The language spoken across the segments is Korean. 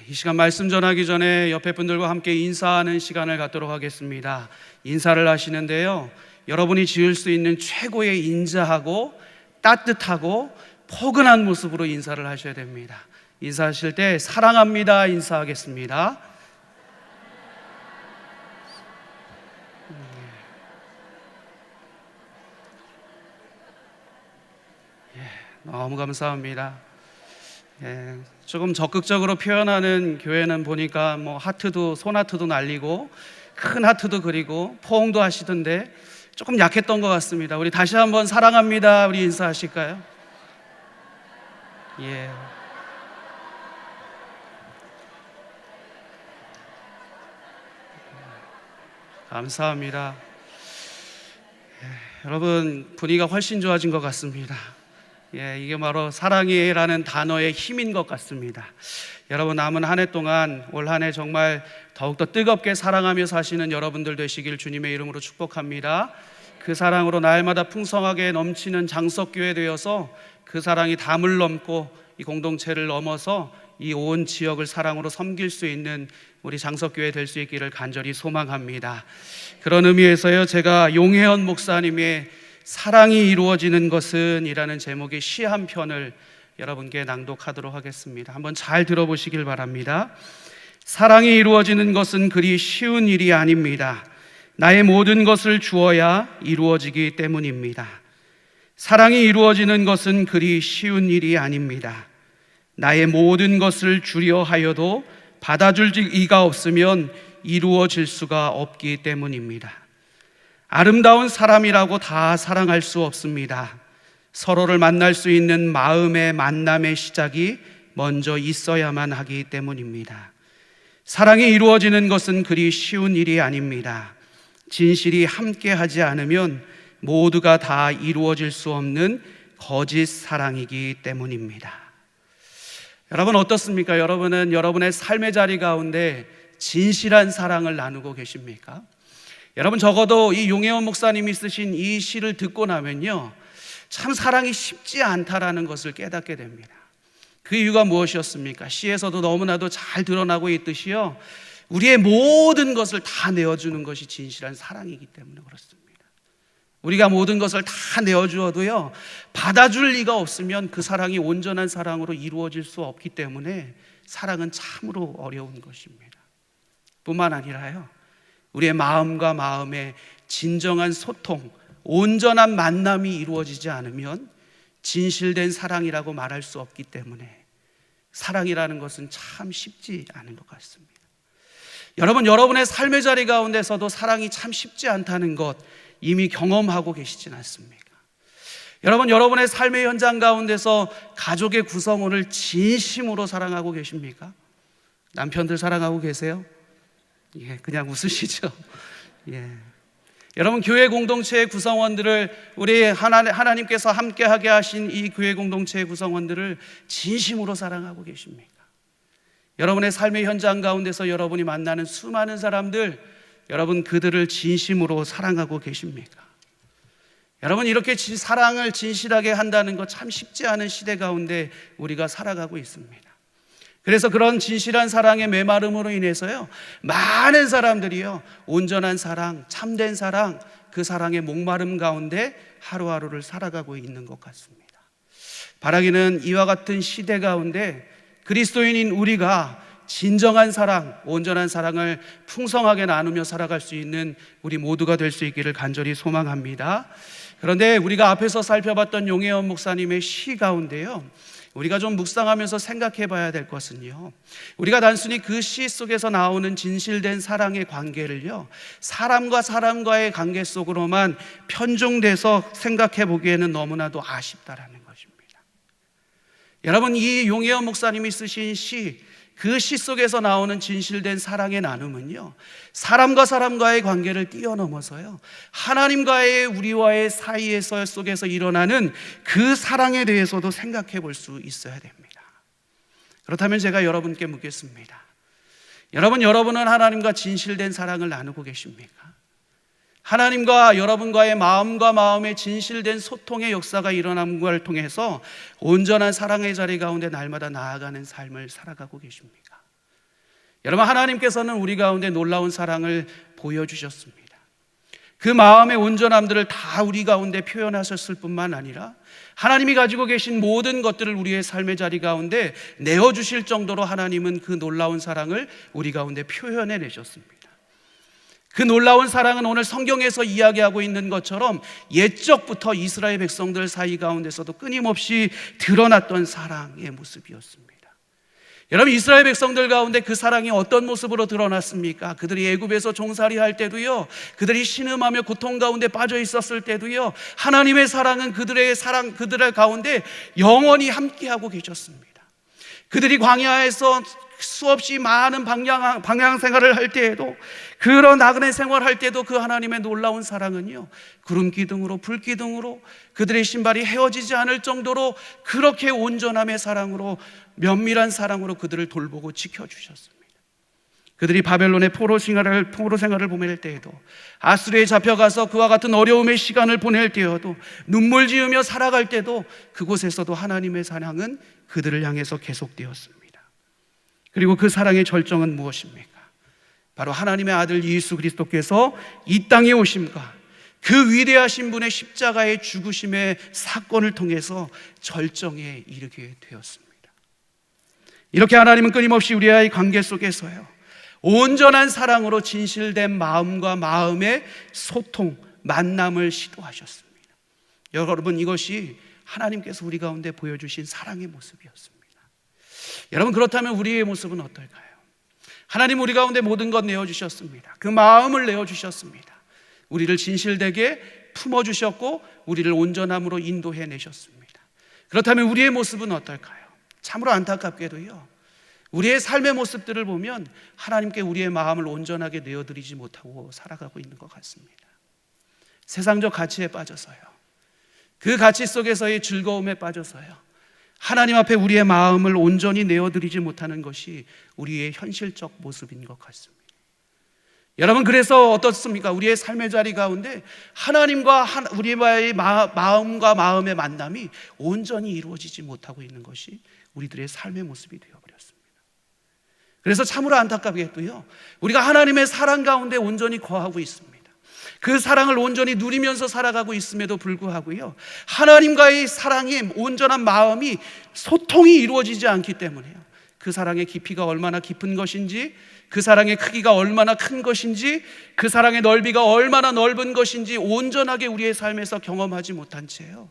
이 시간 말씀 전하기 전에 옆에 분들과 함께 인사하는 시간을 갖도록 하겠습니다. 인사를 하시는데요, 여러분이 지을 수 있는 최고의 인자하고 따뜻하고 포근한 모습으로 인사를 하셔야 됩니다. 인사하실 때 사랑합니다 인사하겠습니다. 너무 감사합니다. 조금 적극적으로 표현하는 교회는 보니까 하트도 손하트도 날리고 큰 하트도 그리고 포옹도 하시던데 조금 약했던 것 같습니다. 우리 다시 한번 사랑합니다 우리 인사하실까요? 감사합니다. 여러분 분위기가 훨씬 좋아진 것 같습니다. 이게 바로 사랑이라는 단어의 힘인 것 같습니다. 여러분 남은 한 해 동안 올 한 해 정말 더욱더 뜨겁게 사랑하며 사시는 여러분들 되시길 주님의 이름으로 축복합니다. 그 사랑으로 날마다 풍성하게 넘치는 장석교회 되어서 그 사랑이 담을 넘고 이 공동체를 넘어서 이 온 지역을 사랑으로 섬길 수 있는 우리 장석교회 될 수 있기를 간절히 소망합니다. 그런 의미에서요, 제가 용혜원 목사님의 사랑이 이루어지는 것은 이라는 제목의 시 한 편을 여러분께 낭독하도록 하겠습니다. 한번 잘 들어보시길 바랍니다. 사랑이 이루어지는 것은 그리 쉬운 일이 아닙니다. 나의 모든 것을 주어야 이루어지기 때문입니다. 사랑이 이루어지는 것은 그리 쉬운 일이 아닙니다. 나의 모든 것을 주려 하여도 받아줄 이가 없으면 이루어질 수가 없기 때문입니다. 아름다운 사람이라고 다 사랑할 수 없습니다. 서로를 만날 수 있는 마음의 만남의 시작이 먼저 있어야만 하기 때문입니다. 사랑이 이루어지는 것은 그리 쉬운 일이 아닙니다. 진실이 함께하지 않으면 모두가 다 이루어질 수 없는 거짓 사랑이기 때문입니다. 여러분 어떻습니까? 여러분은 여러분의 삶의 자리 가운데 진실한 사랑을 나누고 계십니까? 여러분 적어도 이 용혜원 목사님이 쓰신 이 시를 듣고 나면요, 참 사랑이 쉽지 않다라는 것을 깨닫게 됩니다. 그 이유가 무엇이었습니까? 시에서도 너무나도 잘 드러나고 있듯이요, 우리의 모든 것을 다 내어주는 것이 진실한 사랑이기 때문에 그렇습니다. 우리가 모든 것을 다 내어주어도요, 받아줄 리가 없으면 그 사랑이 온전한 사랑으로 이루어질 수 없기 때문에 사랑은 참으로 어려운 것입니다. 뿐만 아니라요, 우리의 마음과 마음의 진정한 소통, 온전한 만남이 이루어지지 않으면 진실된 사랑이라고 말할 수 없기 때문에 사랑이라는 것은 참 쉽지 않은 것 같습니다. 여러분, 여러분의 삶의 자리 가운데서도 사랑이 참 쉽지 않다는 것 이미 경험하고 계시진 않습니까? 여러분, 여러분의 삶의 현장 가운데서 가족의 구성원을 진심으로 사랑하고 계십니까? 남편들 사랑하고 계세요? 그냥 웃으시죠? 여러분, 교회 공동체의 구성원들을, 우리 하나님께서 함께하게 하신 이 교회 공동체의 구성원들을 진심으로 사랑하고 계십니까? 여러분의 삶의 현장 가운데서 여러분이 만나는 수많은 사람들, 여러분 그들을 진심으로 사랑하고 계십니까? 여러분, 이렇게 사랑을 진실하게 한다는 것 참 쉽지 않은 시대 가운데 우리가 살아가고 있습니다. 그래서 그런 진실한 사랑의 메마름으로 인해서요, 많은 사람들이요, 온전한 사랑, 참된 사랑, 그 사랑의 목마름 가운데 하루하루를 살아가고 있는 것 같습니다. 바라기는 이와 같은 시대 가운데 그리스도인인 우리가 진정한 사랑, 온전한 사랑을 풍성하게 나누며 살아갈 수 있는 우리 모두가 될 수 있기를 간절히 소망합니다. 그런데 우리가 앞에서 살펴봤던 용혜원 목사님의 시 가운데요, 우리가 좀 묵상하면서 생각해 봐야 될 것은요, 우리가 단순히 그 시 속에서 나오는 진실된 사랑의 관계를요, 사람과 사람과의 관계 속으로만 편중돼서 생각해 보기에는 너무나도 아쉽다라는 것입니다. 여러분, 이 용혜원 목사님이 쓰신 시, 그 시 속에서 나오는 진실된 사랑의 나눔은요, 사람과 사람과의 관계를 뛰어넘어서요, 하나님과의 우리와의 사이에서 속에서 일어나는 그 사랑에 대해서도 생각해 볼 수 있어야 됩니다. 그렇다면 제가 여러분께 묻겠습니다. 여러분은 하나님과 진실된 사랑을 나누고 계십니까? 하나님과 여러분과의 마음과 마음의 진실된 소통의 역사가 일어나는 걸 통해서 온전한 사랑의 자리 가운데 날마다 나아가는 삶을 살아가고 계십니까? 여러분, 하나님께서는 우리 가운데 놀라운 사랑을 보여주셨습니다. 그 마음의 온전함들을 다 우리 가운데 표현하셨을 뿐만 아니라 하나님이 가지고 계신 모든 것들을 우리의 삶의 자리 가운데 내어주실 정도로 하나님은 그 놀라운 사랑을 우리 가운데 표현해 내셨습니다. 그 놀라운 사랑은 오늘 성경에서 이야기하고 있는 것처럼 옛적부터 이스라엘 백성들 사이 가운데서도 끊임없이 드러났던 사랑의 모습이었습니다. 여러분, 이스라엘 백성들 가운데 그 사랑이 어떤 모습으로 드러났습니까? 그들이 애굽에서 종살이 할 때도요, 그들이 신음하며 고통 가운데 빠져 있었을 때도요, 하나님의 사랑은 그들의 가운데 영원히 함께하고 계셨습니다. 그들이 광야에서 수없이 많은 방향 생활을 할 때에도, 그런 나그네 생활할 때도 그 하나님의 놀라운 사랑은요, 구름 기둥으로 불 기둥으로 그들의 신발이 헤어지지 않을 정도로 그렇게 온전함의 사랑으로, 면밀한 사랑으로 그들을 돌보고 지켜주셨습니다. 그들이 바벨론의 포로 생활을 보낼 때에도, 아수르에 잡혀가서 그와 같은 어려움의 시간을 보낼 때에도, 눈물 지으며 살아갈 때도 그곳에서도 하나님의 사랑은 그들을 향해서 계속되었습니다. 그리고 그 사랑의 절정은 무엇입니까? 바로 하나님의 아들 예수 그리스도께서 이 땅에 오심과 그 위대하신 분의 십자가의 죽으심의 사건을 통해서 절정에 이르게 되었습니다. 이렇게 하나님은 끊임없이 우리와의 관계 속에서요, 온전한 사랑으로 진실된 마음과 마음의 소통, 만남을 시도하셨습니다. 여러분, 이것이 하나님께서 우리 가운데 보여주신 사랑의 모습이었습니다. 여러분, 그렇다면 우리의 모습은 어떨까요? 하나님 우리 가운데 모든 것 내어주셨습니다. 그 마음을 내어주셨습니다. 우리를 진실되게 품어주셨고 우리를 온전함으로 인도해 내셨습니다. 그렇다면 우리의 모습은 어떨까요? 참으로 안타깝게도요, 우리의 삶의 모습들을 보면 하나님께 우리의 마음을 온전하게 내어드리지 못하고 살아가고 있는 것 같습니다. 세상적 가치에 빠져서요, 그 가치 속에서의 즐거움에 빠져서요, 하나님 앞에 우리의 마음을 온전히 내어드리지 못하는 것이 우리의 현실적 모습인 것 같습니다. 여러분, 그래서 어떻습니까? 우리의 삶의 자리 가운데 하나님과 우리의 마음과 마음의 만남이 온전히 이루어지지 못하고 있는 것이 우리들의 삶의 모습이 되어버렸습니다. 그래서 참으로 안타깝게도요, 우리가 하나님의 사랑 가운데 온전히 거하고 있습니다. 그 사랑을 온전히 누리면서 살아가고 있음에도 불구하고요, 하나님과의 사랑이, 온전한 마음이, 소통이 이루어지지 않기 때문에요, 그 사랑의 깊이가 얼마나 깊은 것인지, 그 사랑의 크기가 얼마나 큰 것인지, 그 사랑의 넓이가 얼마나 넓은 것인지 온전하게 우리의 삶에서 경험하지 못한 채요,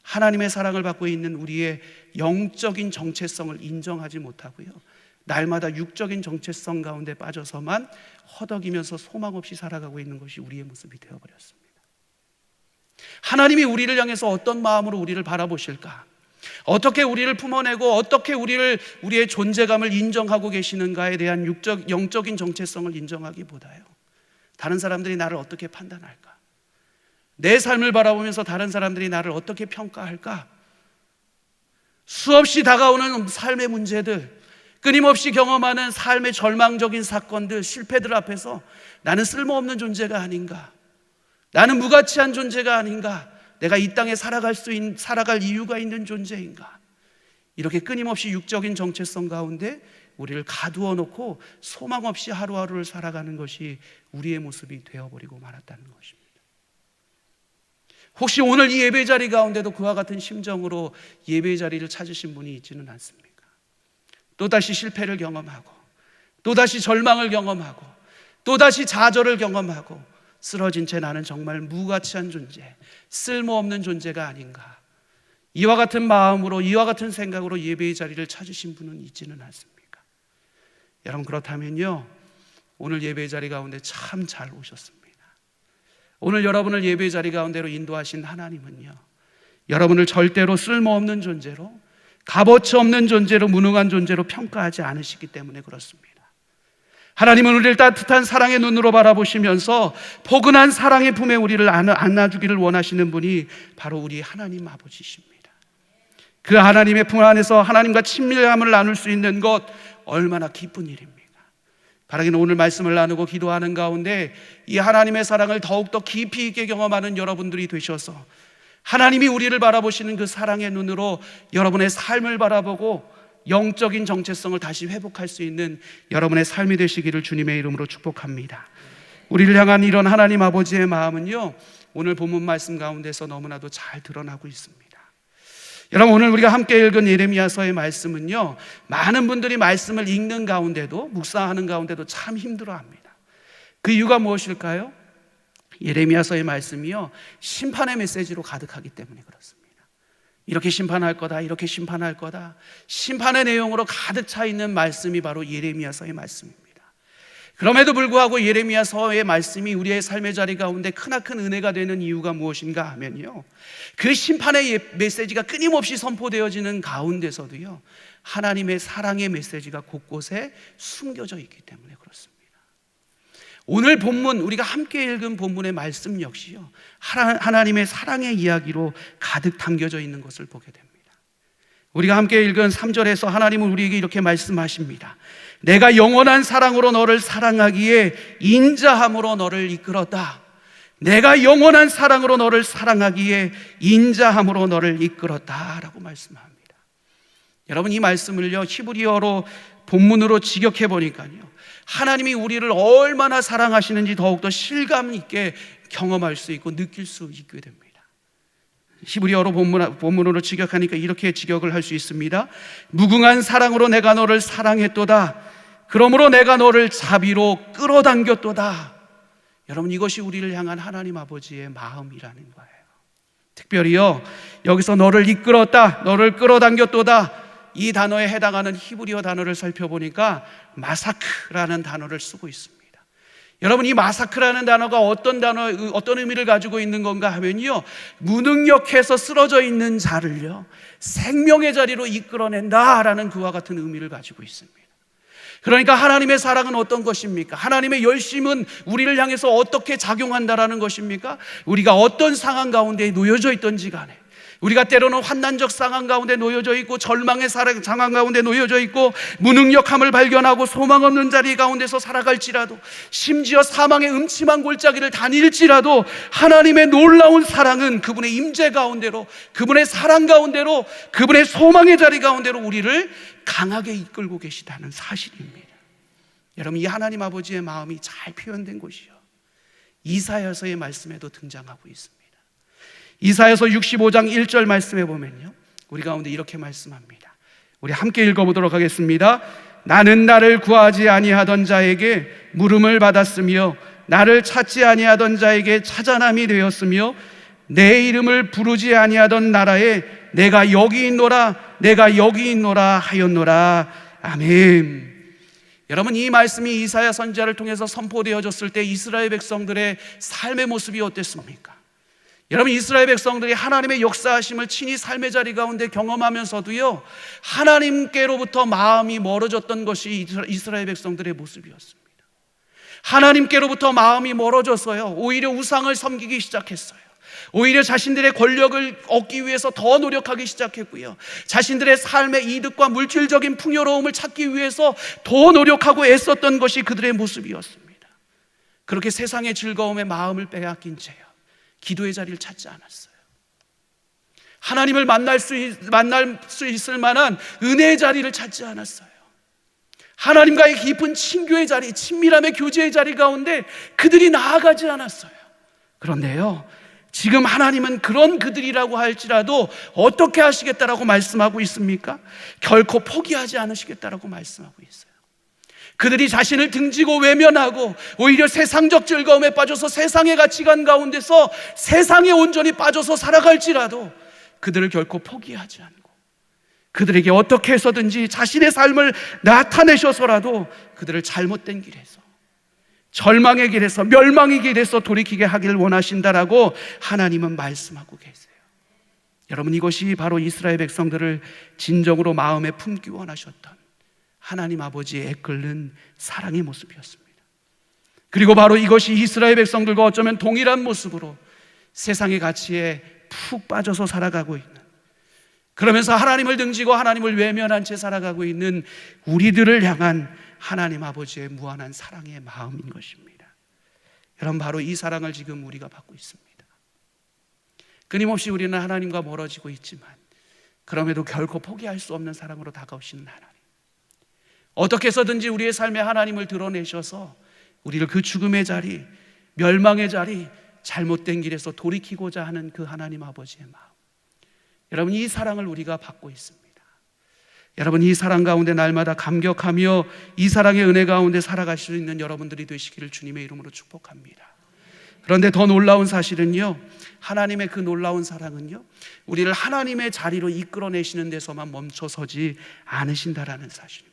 하나님의 사랑을 받고 있는 우리의 영적인 정체성을 인정하지 못하고요, 날마다 육적인 정체성 가운데 빠져서만 허덕이면서 소망 없이 살아가고 있는 것이 우리의 모습이 되어버렸습니다. 하나님이 우리를 향해서 어떤 마음으로 우리를 바라보실까? 어떻게 우리를 품어내고 어떻게 우리의 존재감을 인정하고 계시는가에 대한 영적인 정체성을 인정하기보다요, 다른 사람들이 나를 어떻게 판단할까? 내 삶을 바라보면서 다른 사람들이 나를 어떻게 평가할까? 수없이 다가오는 삶의 문제들, 끊임없이 경험하는 삶의 절망적인 사건들, 실패들 앞에서 나는 쓸모없는 존재가 아닌가? 나는 무가치한 존재가 아닌가? 내가 이 땅에 살아갈 이유가 있는 존재인가? 이렇게 끊임없이 육적인 정체성 가운데 우리를 가두어 놓고 소망 없이 하루하루를 살아가는 것이 우리의 모습이 되어버리고 말았다는 것입니다. 혹시 오늘 이 예배 자리 가운데도 그와 같은 심정으로 예배 자리를 찾으신 분이 있지는 않습니까? 또다시 실패를 경험하고, 또다시 절망을 경험하고, 또다시 좌절을 경험하고 쓰러진 채 나는 정말 무가치한 존재, 쓸모없는 존재가 아닌가, 이와 같은 마음으로, 이와 같은 생각으로 예배의 자리를 찾으신 분은 있지는 않습니까? 여러분, 그렇다면요, 오늘 예배의 자리 가운데 참 잘 오셨습니다. 오늘 여러분을 예배의 자리 가운데로 인도하신 하나님은요, 여러분을 절대로 쓸모없는 존재로, 값어치 없는 존재로, 무능한 존재로 평가하지 않으시기 때문에 그렇습니다. 하나님은 우리를 따뜻한 사랑의 눈으로 바라보시면서 포근한 사랑의 품에 우리를 안아주기를 원하시는 분이 바로 우리 하나님 아버지십니다. 그 하나님의 품 안에서 하나님과 친밀함을 나눌 수 있는 것, 얼마나 기쁜 일입니까? 바라기는 오늘 말씀을 나누고 기도하는 가운데 이 하나님의 사랑을 더욱더 깊이 있게 경험하는 여러분들이 되셔서 하나님이 우리를 바라보시는 그 사랑의 눈으로 여러분의 삶을 바라보고 영적인 정체성을 다시 회복할 수 있는 여러분의 삶이 되시기를 주님의 이름으로 축복합니다. 우리를 향한 이런 하나님 아버지의 마음은요, 오늘 본문 말씀 가운데서 너무나도 잘 드러나고 있습니다. 여러분, 오늘 우리가 함께 읽은 예레미야서의 말씀은요, 많은 분들이 말씀을 읽는 가운데도, 묵상하는 가운데도 참 힘들어합니다. 그 이유가 무엇일까요? 예레미야서의 말씀이요, 심판의 메시지로 가득하기 때문에 그렇습니다. 이렇게 심판할 거다, 이렇게 심판할 거다, 심판의 내용으로 가득 차 있는 말씀이 바로 예레미야서의 말씀입니다. 그럼에도 불구하고 예레미야서의 말씀이 우리의 삶의 자리 가운데 크나큰 은혜가 되는 이유가 무엇인가 하면요, 그 심판의 메시지가 끊임없이 선포되어지는 가운데서도요, 하나님의 사랑의 메시지가 곳곳에 숨겨져 있기 때문에 그렇습니다. 오늘 본문, 우리가 함께 읽은 본문의 말씀 역시요, 하나님의 사랑의 이야기로 가득 담겨져 있는 것을 보게 됩니다. 우리가 함께 읽은 3절에서 하나님은 우리에게 이렇게 말씀하십니다. 내가 영원한 사랑으로 너를 사랑하기에 인자함으로 너를 이끌었다. 내가 영원한 사랑으로 너를 사랑하기에 인자함으로 너를 이끌었다 라고 말씀합니다. 여러분, 이 말씀을요, 히브리어로 본문으로 직역해 보니까요, 하나님이 우리를 얼마나 사랑하시는지 더욱더 실감 있게 경험할 수 있고 느낄 수 있게 됩니다. 히브리어로 본문으로 직역하니까 이렇게 직역을 할 수 있습니다. 무궁한 사랑으로 내가 너를 사랑했도다. 그러므로 내가 너를 자비로 끌어당겼도다. 여러분, 이것이 우리를 향한 하나님 아버지의 마음이라는 거예요. 특별히요, 여기서 너를 이끌었다, 너를 끌어당겼도다, 이 단어에 해당하는 히브리어 단어를 살펴보니까 마사크라는 단어를 쓰고 있습니다. 여러분, 이 마사크라는 단어가 어떤 의미를 가지고 있는 건가 하면요, 무능력해서 쓰러져 있는 자를요, 생명의 자리로 이끌어낸다라는 그와 같은 의미를 가지고 있습니다. 그러니까 하나님의 사랑은 어떤 것입니까? 하나님의 열심은 우리를 향해서 어떻게 작용한다라는 것입니까? 우리가 어떤 상황 가운데 놓여져 있던지 간에, 우리가 때로는 환난적 상황 가운데 놓여져 있고 절망의 상황 가운데 놓여져 있고 무능력함을 발견하고 소망 없는 자리 가운데서 살아갈지라도, 심지어 사망의 음침한 골짜기를 다닐지라도 하나님의 놀라운 사랑은 그분의 임재 가운데로, 그분의 사랑 가운데로, 그분의 소망의 자리 가운데로 우리를 강하게 이끌고 계시다는 사실입니다. 여러분, 이 하나님 아버지의 마음이 잘 표현된 곳이요, 이사야서의 말씀에도 등장하고 있습니다. 이사야서 65장 1절 말씀에 보면요, 우리 가운데 이렇게 말씀합니다. 우리 함께 읽어보도록 하겠습니다. 나는 나를 구하지 아니하던 자에게 물음을 받았으며 나를 찾지 아니하던 자에게 찾아남이 되었으며 내 이름을 부르지 아니하던 나라에 내가 여기 있노라, 내가 여기 있노라 하였노라. 아멘. 여러분, 이 말씀이 이사야 선지자를 통해서 선포되어졌을 때 이스라엘 백성들의 삶의 모습이 어땠습니까? 여러분, 이스라엘 백성들이 하나님의 역사하심을 친히 삶의 자리 가운데 경험하면서도요, 하나님께로부터 마음이 멀어졌던 것이 이스라엘 백성들의 모습이었습니다. 하나님께로부터 마음이 멀어져서요, 오히려 우상을 섬기기 시작했어요. 오히려 자신들의 권력을 얻기 위해서 더 노력하기 시작했고요, 자신들의 삶의 이득과 물질적인 풍요로움을 찾기 위해서 더 노력하고 애썼던 것이 그들의 모습이었습니다. 그렇게 세상의 즐거움에 마음을 빼앗긴 채요, 기도의 자리를 찾지 않았어요. 하나님을 만날 수 있을 만한 은혜의 자리를 찾지 않았어요. 하나님과의 깊은 친교의 자리, 친밀함의 교제의 자리 가운데 그들이 나아가지 않았어요. 그런데요, 지금 하나님은 그런 그들이라고 할지라도 어떻게 하시겠다라고 말씀하고 있습니까? 결코 포기하지 않으시겠다라고 말씀하고 있어요. 그들이 자신을 등지고 외면하고 오히려 세상적 즐거움에 빠져서 세상의 가치관 가운데서 세상에 온전히 빠져서 살아갈지라도 그들을 결코 포기하지 않고, 그들에게 어떻게 해서든지 자신의 삶을 나타내셔서라도 그들을 잘못된 길에서, 절망의 길에서, 멸망의 길에서 돌이키게 하기를 원하신다라고 하나님은 말씀하고 계세요. 여러분, 이것이 바로 이스라엘 백성들을 진정으로 마음에 품기 원하셨던 하나님 아버지의 애끓는 사랑의 모습이었습니다. 그리고 바로 이것이 이스라엘 백성들과 어쩌면 동일한 모습으로 세상의 가치에 푹 빠져서 살아가고 있는, 그러면서 하나님을 등지고 하나님을 외면한 채 살아가고 있는 우리들을 향한 하나님 아버지의 무한한 사랑의 마음인 것입니다. 여러분, 바로 이 사랑을 지금 우리가 받고 있습니다. 끊임없이 우리는 하나님과 멀어지고 있지만 그럼에도 결코 포기할 수 없는 사랑으로 다가오시는 하나님, 어떻게 해서든지 우리의 삶에 하나님을 드러내셔서 우리를 그 죽음의 자리, 멸망의 자리, 잘못된 길에서 돌이키고자 하는 그 하나님 아버지의 마음, 여러분, 이 사랑을 우리가 받고 있습니다. 여러분, 이 사랑 가운데 날마다 감격하며 이 사랑의 은혜 가운데 살아가실 수 있는 여러분들이 되시기를 주님의 이름으로 축복합니다. 그런데 더 놀라운 사실은요, 하나님의 그 놀라운 사랑은요, 우리를 하나님의 자리로 이끌어내시는 데서만 멈춰서지 않으신다라는 사실입니다.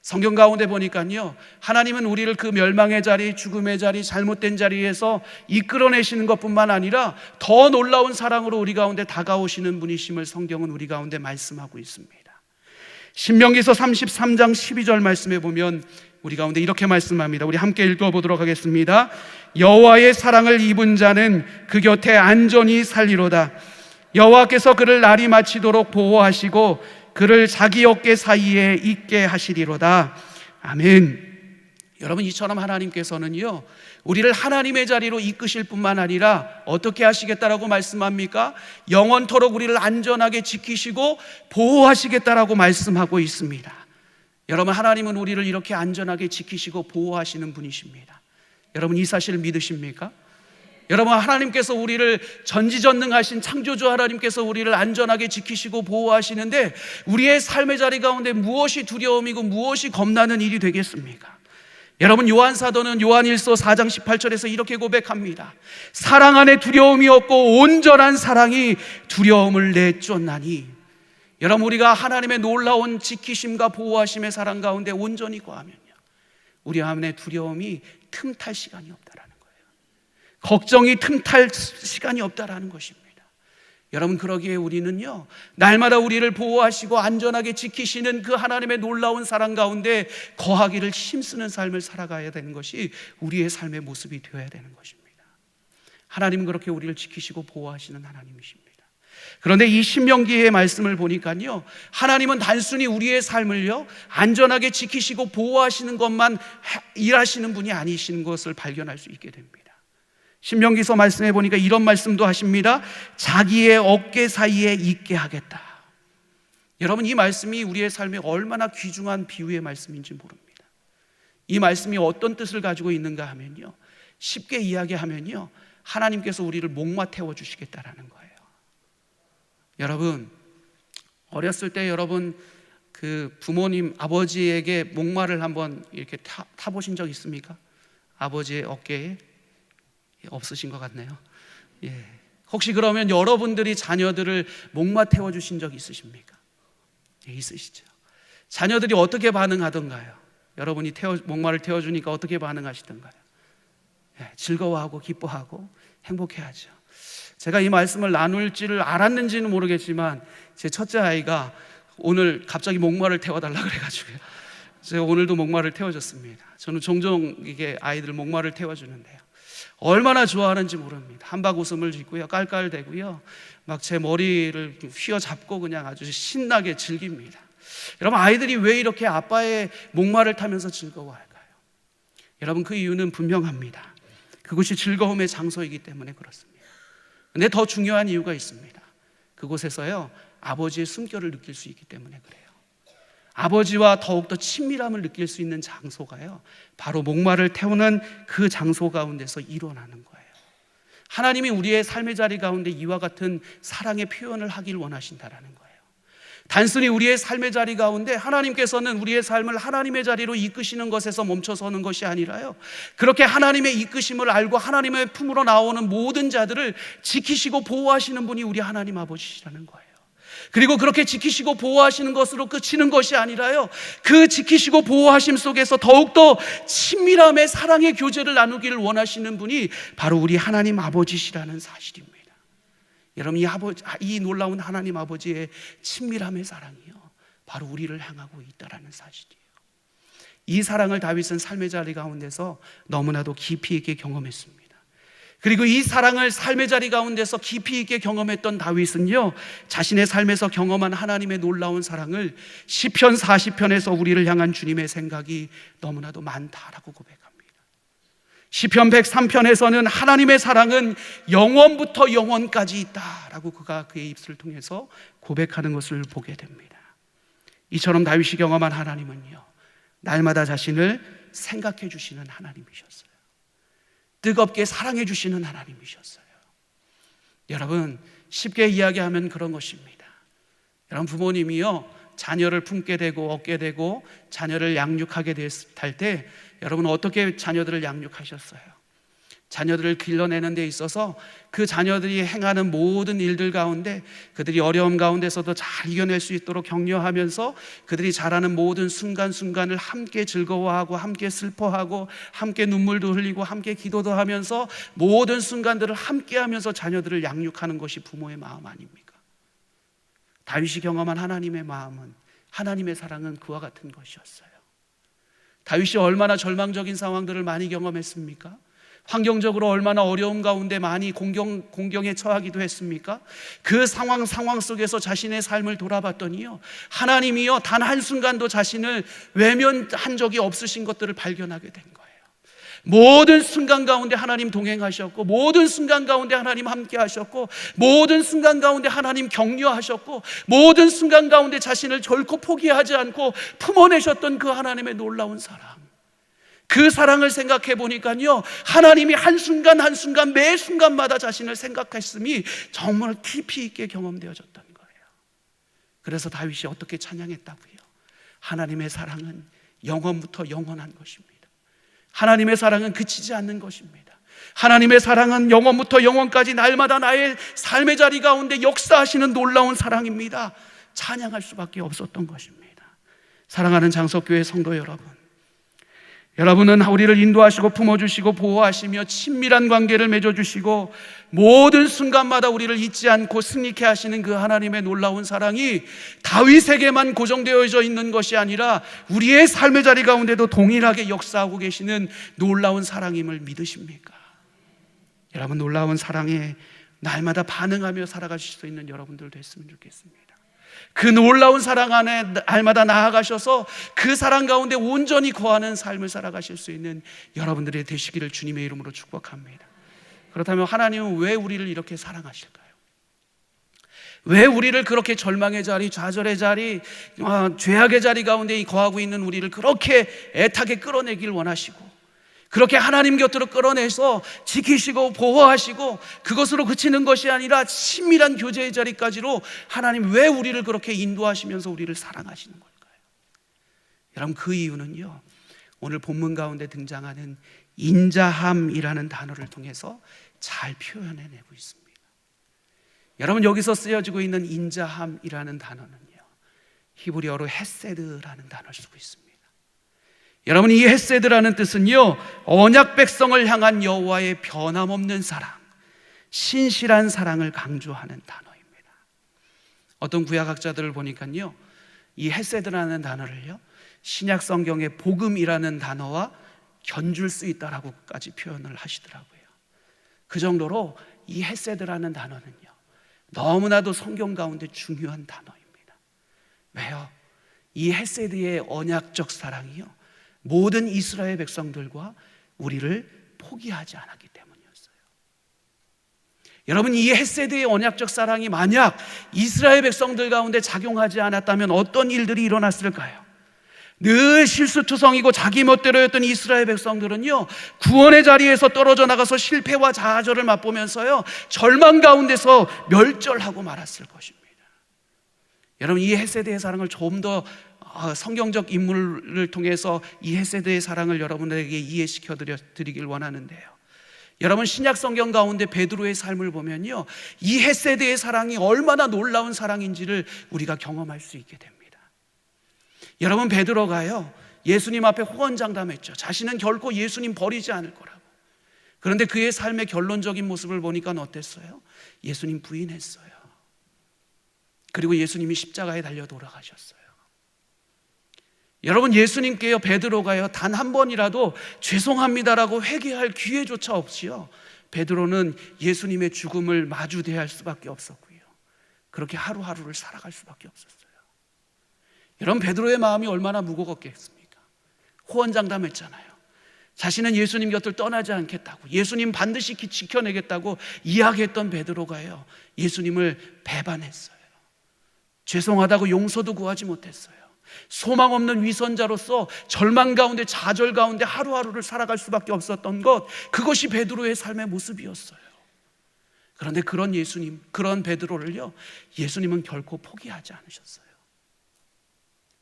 성경 가운데 보니까요, 하나님은 우리를 그 멸망의 자리, 죽음의 자리, 잘못된 자리에서 이끌어내시는 것뿐만 아니라 더 놀라운 사랑으로 우리 가운데 다가오시는 분이심을 성경은 우리 가운데 말씀하고 있습니다. 신명기서 33장 12절 말씀에 보면 우리 가운데 이렇게 말씀합니다. 우리 함께 읽어보도록 하겠습니다. 여호와의 사랑을 입은 자는 그 곁에 안전히 살리로다. 여호와께서 그를 날이 마치도록 보호하시고 그를 자기 어깨 사이에 있게 하시리로다. 아멘. 여러분, 이처럼 하나님께서는요, 우리를 하나님의 자리로 이끄실 뿐만 아니라 어떻게 하시겠다라고 말씀합니까? 영원토록 우리를 안전하게 지키시고 보호하시겠다라고 말씀하고 있습니다. 여러분, 하나님은 우리를 이렇게 안전하게 지키시고 보호하시는 분이십니다. 여러분, 이 사실을 믿으십니까? 여러분, 하나님께서 우리를 전지전능하신 창조주 하나님께서 우리를 안전하게 지키시고 보호하시는데 우리의 삶의 자리 가운데 무엇이 두려움이고 무엇이 겁나는 일이 되겠습니까? 여러분, 요한사도는 요한일서 4장 18절에서 이렇게 고백합니다. 사랑 안에 두려움이 없고 온전한 사랑이 두려움을 내쫓나니. 여러분, 우리가 하나님의 놀라운 지키심과 보호하심의 사랑 가운데 온전히 거하면요, 우리 안에 두려움이 틈탈 시간이 없다라는 거예요. 걱정이 틈탈 시간이 없다라는 것입니다. 여러분, 그러기에 우리는요, 날마다 우리를 보호하시고 안전하게 지키시는 그 하나님의 놀라운 사랑 가운데 거하기를 힘쓰는 삶을 살아가야 되는 것이 우리의 삶의 모습이 되어야 되는 것입니다. 하나님은 그렇게 우리를 지키시고 보호하시는 하나님이십니다. 그런데 이 신명기의 말씀을 보니까요, 하나님은 단순히 우리의 삶을요, 안전하게 지키시고 보호하시는 것만 일하시는 분이 아니신 것을 발견할 수 있게 됩니다. 신명기서 말씀해 보니까 이런 말씀도 하십니다. 자기의 어깨 사이에 있게 하겠다. 여러분, 이 말씀이 우리의 삶에 얼마나 귀중한 비유의 말씀인지 모릅니다. 이 말씀이 어떤 뜻을 가지고 있는가 하면요, 쉽게 이야기하면요, 하나님께서 우리를 목마 태워주시겠다라는 거예요. 여러분, 어렸을 때 여러분 그 부모님 아버지에게 목마를 한번 이렇게 타보신 적 있습니까? 아버지의 어깨에? 없으신 것 같네요. 예. 혹시 그러면 여러분들이 자녀들을 목마 태워주신 적 있으십니까? 예, 있으시죠. 자녀들이 어떻게 반응하던가요? 여러분이 목마를 태워주니까 어떻게 반응하시던가요? 예, 즐거워하고 기뻐하고 행복해하죠. 제가 이 말씀을 나눌 줄을 알았는지는 모르겠지만 제 첫째 아이가 오늘 갑자기 목마를 태워달라 그래가지고요, 제가 오늘도 목마를 태워줬습니다. 저는 종종 이게 아이들 목마를 태워주는데요, 얼마나 좋아하는지 모릅니다. 한박 웃음을 짓고요, 깔깔대고요, 막 제 머리를 휘어잡고 그냥 아주 신나게 즐깁니다. 여러분, 아이들이 왜 이렇게 아빠의 목마를 타면서 즐거워할까요? 여러분, 그 이유는 분명합니다. 그것이 즐거움의 장소이기 때문에 그렇습니다. 근데 더 중요한 이유가 있습니다. 그곳에서요, 아버지의 숨결을 느낄 수 있기 때문에 그래요. 아버지와 더욱더 친밀함을 느낄 수 있는 장소가요, 바로 목마를 태우는 그 장소 가운데서 일어나는 거예요. 하나님이 우리의 삶의 자리 가운데 이와 같은 사랑의 표현을 하길 원하신다라는 거예요. 단순히 우리의 삶의 자리 가운데 하나님께서는 우리의 삶을 하나님의 자리로 이끄시는 것에서 멈춰서는 것이 아니라요, 그렇게 하나님의 이끄심을 알고 하나님의 품으로 나오는 모든 자들을 지키시고 보호하시는 분이 우리 하나님 아버지시라는 거예요. 그리고 그렇게 지키시고 보호하시는 것으로 그치는 것이 아니라요, 그 지키시고 보호하심 속에서 더욱더 친밀함의 사랑의 교제를 나누기를 원하시는 분이 바로 우리 하나님 아버지시라는 사실입니다. 여러분, 이 놀라운 하나님 아버지의 친밀함의 사랑이요, 바로 우리를 향하고 있다는 사실이에요. 이 사랑을 다윗은 삶의 자리 가운데서 너무나도 깊이 있게 경험했습니다. 그리고 이 사랑을 삶의 자리 가운데서 깊이 있게 경험했던 다윗은요, 자신의 삶에서 경험한 하나님의 놀라운 사랑을 시편 40편에서 우리를 향한 주님의 생각이 너무나도 많다라고 고백합니다. 시편 103편에서는 하나님의 사랑은 영원부터 영원까지 있다라고 그가 그의 입술을 통해서 고백하는 것을 보게 됩니다. 이처럼 다윗이 경험한 하나님은요, 날마다 자신을 생각해 주시는 하나님이셨어요. 뜨겁게 사랑해 주시는 하나님이셨어요. 여러분, 쉽게 이야기하면 그런 것입니다. 여러분, 부모님이요, 자녀를 품게 되고 얻게 되고 자녀를 양육하게 될 때 여러분 어떻게 자녀들을 양육하셨어요? 자녀들을 길러내는 데 있어서 그 자녀들이 행하는 모든 일들 가운데 그들이 어려움 가운데서도 잘 이겨낼 수 있도록 격려하면서 그들이 자라는 모든 순간순간을 함께 즐거워하고 함께 슬퍼하고 함께 눈물도 흘리고 함께 기도도 하면서 모든 순간들을 함께 하면서 자녀들을 양육하는 것이 부모의 마음 아닙니까? 다윗이 경험한 하나님의 마음은, 하나님의 사랑은 그와 같은 것이었어요. 다윗이 얼마나 절망적인 상황들을 많이 경험했습니까? 환경적으로 얼마나 어려움 가운데 많이 공경에 처하기도 했습니까? 그 상황 속에서 자신의 삶을 돌아봤더니요, 하나님이요 단 한순간도 자신을 외면한 적이 없으신 것들을 발견하게 된 거예요. 모든 순간 가운데 하나님 동행하셨고, 모든 순간 가운데 하나님 함께 하셨고, 모든 순간 가운데 하나님 격려하셨고, 모든 순간 가운데 자신을 결코 포기하지 않고 품어내셨던 그 하나님의 놀라운 사랑, 그 사랑을 생각해 보니까요, 하나님이 한순간 한순간 매 순간마다 자신을 생각했음이 정말 깊이 있게 경험되어졌던 거예요. 그래서 다윗이 어떻게 찬양했다고요? 하나님의 사랑은 영원부터 영원한 것입니다. 하나님의 사랑은 그치지 않는 것입니다. 하나님의 사랑은 영원부터 영원까지 날마다 나의 삶의 자리 가운데 역사하시는 놀라운 사랑입니다. 찬양할 수밖에 없었던 것입니다. 사랑하는 장석교회 성도 여러분, 여러분은 우리를 인도하시고 품어주시고 보호하시며 친밀한 관계를 맺어주시고 모든 순간마다 우리를 잊지 않고 승리케 하시는 그 하나님의 놀라운 사랑이 다윗에게만 고정되어져 있는 것이 아니라 우리의 삶의 자리 가운데도 동일하게 역사하고 계시는 놀라운 사랑임을 믿으십니까? 여러분, 놀라운 사랑에 날마다 반응하며 살아가실 수 있는 여러분들 됐으면 좋겠습니다. 그 놀라운 사랑 안에 날마다 나아가셔서 그 사랑 가운데 온전히 거하는 삶을 살아가실 수 있는 여러분들의 되시기를 주님의 이름으로 축복합니다. 그렇다면 하나님은 왜 우리를 이렇게 사랑하실까요? 왜 우리를 그렇게 절망의 자리, 좌절의 자리, 죄악의 자리 가운데 거하고 있는 우리를 그렇게 애타게 끌어내길 원하시고, 그렇게 하나님 곁으로 끌어내서 지키시고 보호하시고 그것으로 그치는 것이 아니라 친밀한 교제의 자리까지로 하나님 왜 우리를 그렇게 인도하시면서 우리를 사랑하시는 걸까요? 여러분, 그 이유는요, 오늘 본문 가운데 등장하는 인자함이라는 단어를 통해서 잘 표현해내고 있습니다. 여러분, 여기서 쓰여지고 있는 인자함이라는 단어는요, 히브리어로 헤세드라는 단어를 쓰고 있습니다. 여러분, 이 헤세드라는 뜻은요, 언약 백성을 향한 여호와의 변함없는 사랑, 신실한 사랑을 강조하는 단어입니다. 어떤 구약학자들을 보니까요, 이 헤세드라는 단어를요, 신약 성경의 복음이라는 단어와 견줄 수 있다라고까지 표현을 하시더라고요. 그 정도로 이 헤세드라는 단어는요, 너무나도 성경 가운데 중요한 단어입니다. 왜요? 이 헤세드의 언약적 사랑이요, 모든 이스라엘 백성들과 우리를 포기하지 않았기 때문이었어요. 여러분, 이 헤세드의 언약적 사랑이 만약 이스라엘 백성들 가운데 작용하지 않았다면 어떤 일들이 일어났을까요? 늘 실수투성이고 자기 멋대로였던 이스라엘 백성들은요, 구원의 자리에서 떨어져 나가서 실패와 좌절을 맛보면서요, 절망 가운데서 멸절하고 말았을 것입니다. 여러분, 이 헤세드의 사랑을 좀 더 성경적 인물을 통해서 이 헤세드의 사랑을 여러분에게 이해시켜 드리길 원하는데요, 여러분, 신약 성경 가운데 베드로의 삶을 보면요, 이 헤세드의 사랑이 얼마나 놀라운 사랑인지를 우리가 경험할 수 있게 됩니다. 여러분, 베드로가요, 예수님 앞에 호언장담했죠. 자신은 결코 예수님 버리지 않을 거라고. 그런데 그의 삶의 결론적인 모습을 보니까 어땠어요? 예수님 부인했어요. 그리고 예수님이 십자가에 달려 돌아가셨어요. 여러분, 예수님께요, 베드로가요, 단 한 번이라도 죄송합니다라고 회개할 기회조차 없이요, 베드로는 예수님의 죽음을 마주대할 수밖에 없었고요, 그렇게 하루하루를 살아갈 수밖에 없었어요. 여러분, 베드로의 마음이 얼마나 무거웠겠습니까? 호언장담했잖아요. 자신은 예수님 곁을 떠나지 않겠다고, 예수님 반드시 지켜내겠다고 이야기했던 베드로가요, 예수님을 배반했어요. 죄송하다고 용서도 구하지 못했어요. 소망 없는 위선자로서 절망 가운데, 좌절 가운데 하루하루를 살아갈 수밖에 없었던 것, 그것이 베드로의 삶의 모습이었어요. 그런데 그런 예수님, 그런 베드로를요, 예수님은 결코 포기하지 않으셨어요.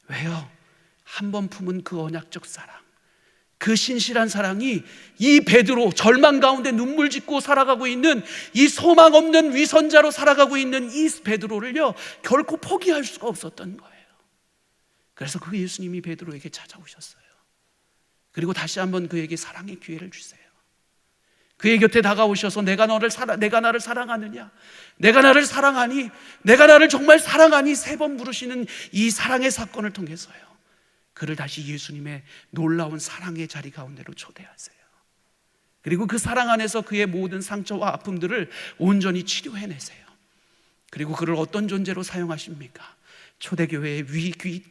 왜요? 한 번 품은 그 언약적 사랑, 그 신실한 사랑이 이 베드로, 절망 가운데 눈물 짓고 살아가고 있는, 이 소망 없는 위선자로 살아가고 있는 이 베드로를요, 결코 포기할 수가 없었던 거예요. 그래서 그 예수님이 베드로에게 찾아오셨어요. 그리고 다시 한번 그에게 사랑의 기회를 주세요. 그의 곁에 다가오셔서 내가 나를 사랑하느냐, 내가 나를 사랑하니, 내가 나를 정말 사랑하니, 3번 물으시는 이 사랑의 사건을 통해서요, 그를 다시 예수님의 놀라운 사랑의 자리 가운데로 초대하세요. 그리고 그 사랑 안에서 그의 모든 상처와 아픔들을 온전히 치료해내세요. 그리고 그를 어떤 존재로 사용하십니까? 초대교회의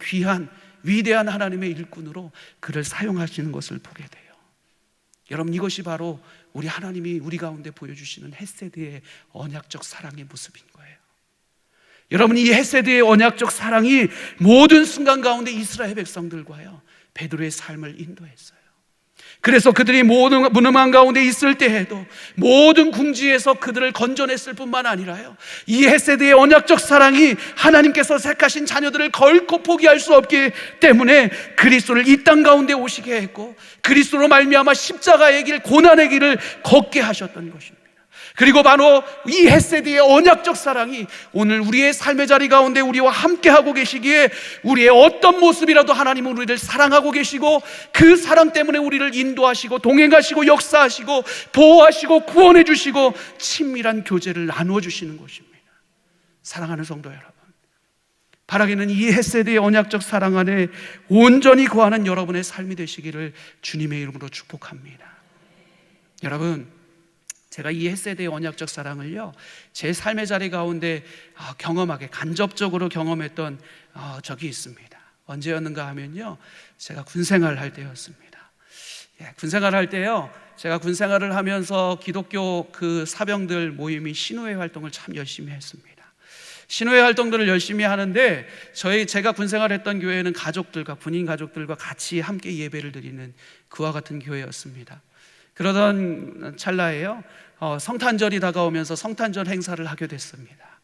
귀한 위대한 하나님의 일꾼으로 그를 사용하시는 것을 보게 돼요. 여러분, 이것이 바로 우리 하나님이 우리 가운데 보여주시는 헤세드의 언약적 사랑의 모습인 거예요. 여러분, 이 헤세드의 언약적 사랑이 모든 순간 가운데 이스라엘 백성들과요, 베드로의 삶을 인도했어요. 그래서 그들이 모든 무능한 가운데 있을 때에도, 모든 궁지에서 그들을 건져냈을 뿐만 아니라요, 이 헤세드의 언약적 사랑이 하나님께서 택하신 자녀들을 결코 포기할 수 없기 때문에 그리스도를 이 땅 가운데 오시게 했고, 그리스도로 말미암아 십자가의 길, 고난의 길을 걷게 하셨던 것입니다. 그리고 바로 이 헤세드의 언약적 사랑이 오늘 우리의 삶의 자리 가운데 우리와 함께하고 계시기에, 우리의 어떤 모습이라도 하나님은 우리를 사랑하고 계시고, 그 사랑 때문에 우리를 인도하시고 동행하시고 역사하시고 보호하시고 구원해 주시고 친밀한 교제를 나누어 주시는 것입니다. 사랑하는 성도 여러분, 바라기는 이 헤세드의 언약적 사랑 안에 온전히 거하는 여러분의 삶이 되시기를 주님의 이름으로 축복합니다. 여러분, 제가 이 헤세드의 언약적 사랑을요, 제 삶의 자리 가운데 경험하게, 간접적으로 경험했던 적이 있습니다. 언제였는가 하면요, 제가 군생활을 할 때였습니다. 군생활을 할 때요, 제가 군생활을 하면서 기독교 그 사병들 모임이 신우회 활동을 참 열심히 했습니다. 신우회 활동들을 열심히 하는데, 제가 군생활했던 교회는 가족들과, 군인 가족들과 같이 함께 예배를 드리는 그와 같은 교회였습니다. 그러던 찰나에요, 성탄절이 다가오면서 성탄절 행사를 하게 됐습니다.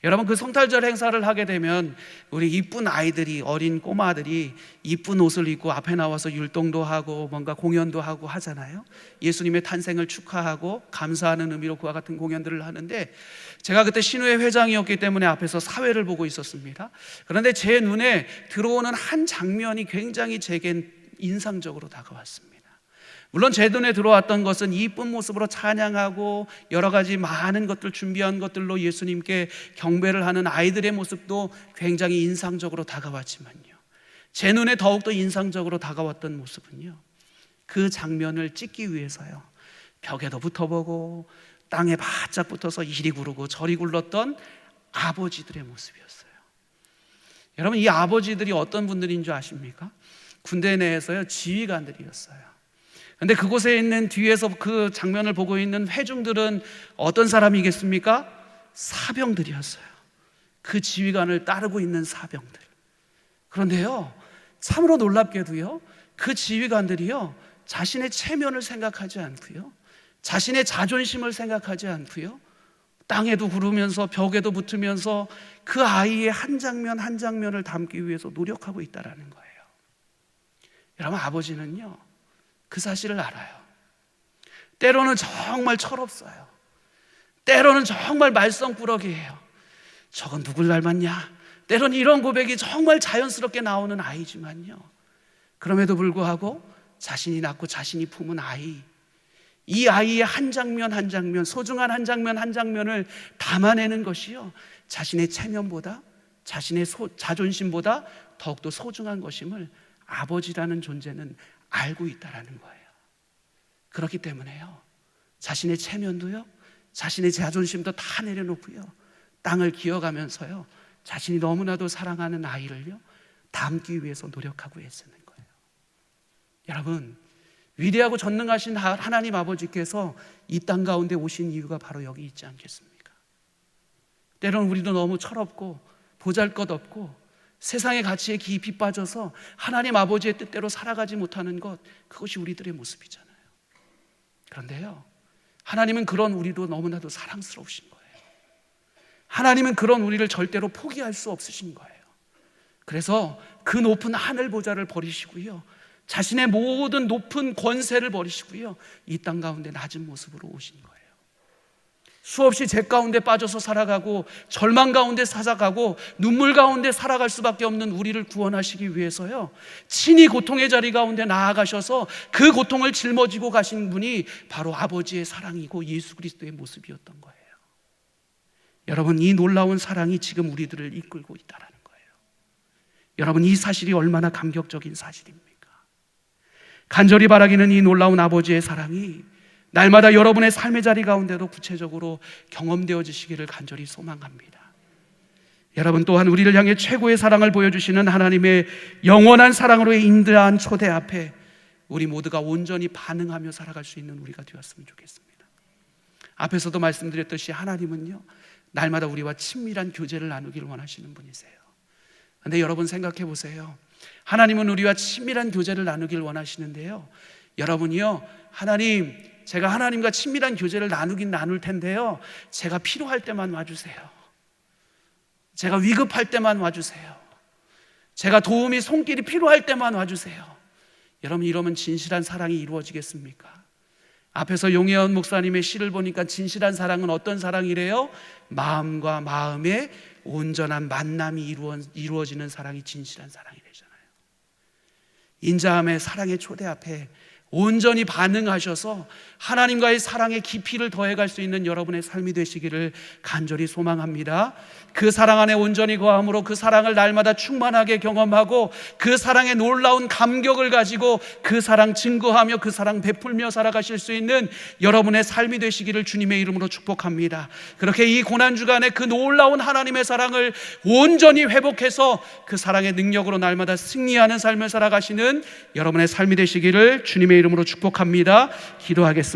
여러분, 그 성탄절 행사를 하게 되면 우리 이쁜 아이들이, 어린 꼬마들이 이쁜 옷을 입고 앞에 나와서 율동도 하고 뭔가 공연도 하고 하잖아요. 예수님의 탄생을 축하하고 감사하는 의미로 그와 같은 공연들을 하는데, 제가 그때 신우회 회장이었기 때문에 앞에서 사회를 보고 있었습니다. 그런데 제 눈에 들어오는 한 장면이 굉장히 제겐 인상적으로 다가왔습니다. 물론 제 눈에 들어왔던 것은 이쁜 모습으로 찬양하고 여러 가지 많은 것들, 준비한 것들로 예수님께 경배를 하는 아이들의 모습도 굉장히 인상적으로 다가왔지만요, 제 눈에 더욱더 인상적으로 다가왔던 모습은요, 그 장면을 찍기 위해서요, 벽에도 붙어보고 땅에 바짝 붙어서 이리 구르고 저리 굴렀던 아버지들의 모습이었어요. 여러분, 이 아버지들이 어떤 분들인 줄 아십니까? 군대 내에서요, 지휘관들이었어요. 근데 그곳에 있는, 뒤에서 그 장면을 보고 있는 회중들은 어떤 사람이겠습니까? 사병들이었어요. 그 지휘관을 따르고 있는 사병들. 그런데요, 참으로 놀랍게도요, 그 지휘관들이요, 자신의 체면을 생각하지 않고요, 자신의 자존심을 생각하지 않고요, 땅에도 구르면서 벽에도 붙으면서 그 아이의 한 장면 한 장면을 담기 위해서 노력하고 있다는 거예요. 여러분, 아버지는요, 그 사실을 알아요. 때로는 정말 철없어요. 때로는 정말 말썽꾸러기예요. 저건 누굴 닮았냐? 때로는 이런 고백이 정말 자연스럽게 나오는 아이지만요, 그럼에도 불구하고 자신이 낳고 자신이 품은 아이, 이 아이의 한 장면 한 장면, 소중한 한 장면 한 장면을 담아내는 것이요, 자신의 체면보다, 자신의 자존심보다 더욱더 소중한 것임을 아버지라는 존재는 알고 있다라는 거예요. 그렇기 때문에요, 자신의 체면도요, 자신의 자존심도 다 내려놓고요, 땅을 기어가면서요, 자신이 너무나도 사랑하는 아이를요, 담기 위해서 노력하고 애쓰는 거예요. 여러분, 위대하고 전능하신 하나님 아버지께서 이 땅 가운데 오신 이유가 바로 여기 있지 않겠습니까? 때로는 우리도 너무 철없고 보잘것없고 세상의 가치에 깊이 빠져서 하나님 아버지의 뜻대로 살아가지 못하는 것, 그것이 우리들의 모습이잖아요. 그런데요, 하나님은 그런 우리도 너무나도 사랑스러우신 거예요. 하나님은 그런 우리를 절대로 포기할 수 없으신 거예요. 그래서 그 높은 하늘 보좌를 버리시고요, 자신의 모든 높은 권세를 버리시고요, 이 땅 가운데 낮은 모습으로 오신 거예요. 수없이 죄 가운데 빠져서 살아가고 절망 가운데 살아가고 눈물 가운데 살아갈 수밖에 없는 우리를 구원하시기 위해서요, 친히 고통의 자리 가운데 나아가셔서 그 고통을 짊어지고 가신 분이 바로 아버지의 사랑이고 예수 그리스도의 모습이었던 거예요. 여러분, 이 놀라운 사랑이 지금 우리들을 이끌고 있다는 거예요. 여러분, 이 사실이 얼마나 감격적인 사실입니까? 간절히 바라기는 이 놀라운 아버지의 사랑이 날마다 여러분의 삶의 자리 가운데도 구체적으로 경험되어지시기를 간절히 소망합니다. 여러분, 또한 우리를 향해 최고의 사랑을 보여주시는 하나님의 영원한 사랑으로 인도한 초대 앞에 우리 모두가 온전히 반응하며 살아갈 수 있는 우리가 되었으면 좋겠습니다. 앞에서도 말씀드렸듯이 하나님은요, 날마다 우리와 친밀한 교제를 나누기를 원하시는 분이세요. 그런데 여러분 생각해 보세요. 하나님은 우리와 친밀한 교제를 나누기를 원하시는데요, 여러분이요, 하나님, 제가 하나님과 친밀한 교제를 나누긴 나눌 텐데요, 제가 필요할 때만 와주세요. 제가 위급할 때만 와주세요. 제가 도움이 손길이 필요할 때만 와주세요. 여러분, 이러면 진실한 사랑이 이루어지겠습니까? 앞에서 용혜원 목사님의 시를 보니까 진실한 사랑은 어떤 사랑이래요? 마음과 마음의 온전한 만남이 이루어지는 사랑이 진실한 사랑이래잖아요. 인자함의 사랑의 초대 앞에 온전히 반응하셔서 하나님과의 사랑의 깊이를 더해갈 수 있는 여러분의 삶이 되시기를 간절히 소망합니다. 그 사랑 안에 온전히 거함으로 그 사랑을 날마다 충만하게 경험하고 그 사랑의 놀라운 감격을 가지고 그 사랑 증거하며 그 사랑 베풀며 살아가실 수 있는 여러분의 삶이 되시기를 주님의 이름으로 축복합니다. 그렇게 이 고난주간에 그 놀라운 하나님의 사랑을 온전히 회복해서 그 사랑의 능력으로 날마다 승리하는 삶을 살아가시는 여러분의 삶이 되시기를 주님의 이름으로 축복합니다. 기도하겠습니다.